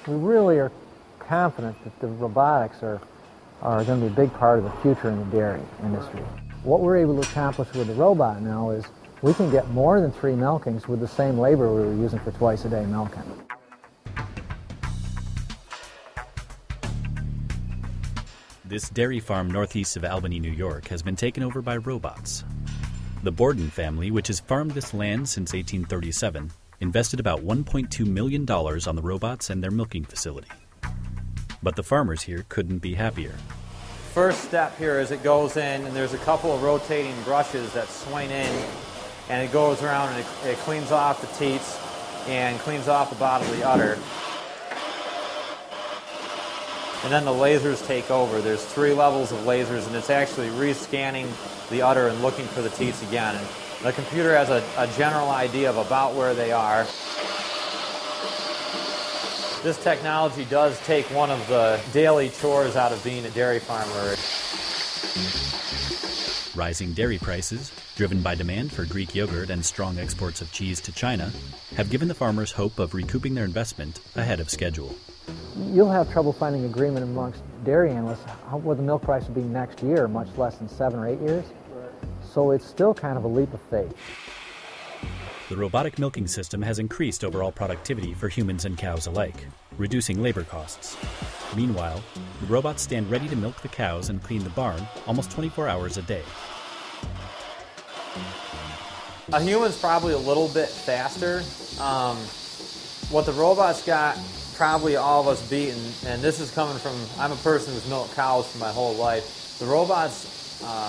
We really are confident that the robotics are going to be a big part of the future in the dairy industry. What we're able to accomplish with the robot now is we can get more than 3 milkings with the same labor we were using for twice a day milking. This dairy farm northeast of Albany, New York, has been taken over by robots. The Borden family, which has farmed this land since 1837, invested about $1.2 million on the robots and their milking facility. But the farmers here couldn't be happier. First step here is it goes in, and there's a couple of rotating brushes that swing in, and it goes around and it cleans off the teats and cleans off the bottom of the udder. And then the lasers take over. There's 3 levels of lasers, and it's actually rescanning the udder and looking for the teats again. And the computer has a general idea of about where they are. This technology does take one of the daily chores out of being a dairy farmer. Rising dairy prices, driven by demand for Greek yogurt and strong exports of cheese to China, have given the farmers hope of recouping their investment ahead of schedule. You'll have trouble finding agreement amongst dairy analysts what the milk price will be next year, much less than 7 or 8 years. Right. So it's still kind of a leap of faith. The robotic milking system has increased overall productivity for humans and cows alike, reducing labor costs. Meanwhile, the robots stand ready to milk the cows and clean the barn almost 24 hours a day. A human's probably a little bit faster. What the robots got probably all of us beat, and this is coming from, I'm a person who's milked cows for my whole life. The robot's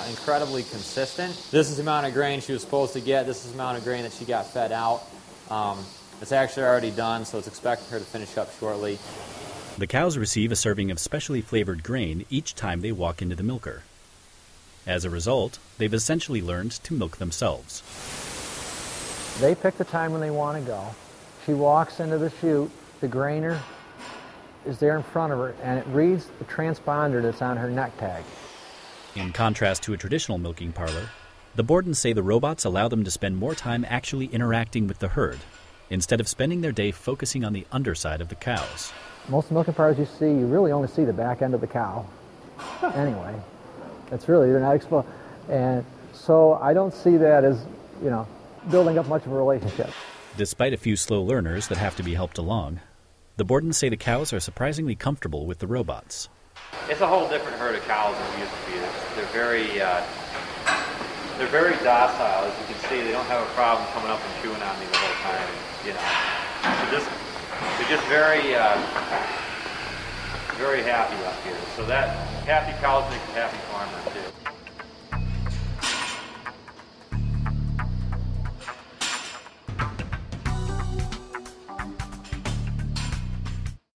incredibly consistent. This is the amount of grain she was supposed to get. This is the amount of grain that she got fed out. It's actually already done, so it's expecting her to finish up shortly. The cows receive a serving of specially flavored grain each time they walk into the milker. As a result, they've essentially learned to milk themselves. They pick the time when they want to go. She walks into the chute. The grainer is there in front of her, and it reads the transponder that's on her neck tag. In contrast to a traditional milking parlor, the Bordens say the robots allow them to spend more time actually interacting with the herd, instead of spending their day focusing on the underside of the cows. Most milking parlors you see, you really only see the back end of the cow. Anyway, it's really, they're not exposed. And so I don't see that as, building up much of a relationship. Despite a few slow learners that have to be helped along, the Bordens say the cows are surprisingly comfortable with the robots. It's a whole different herd of cows than we used to be. They're very docile. As you can see, they don't have a problem coming up and chewing on me the whole time. They're just very happy up here. So that happy cows make a happy farmer too.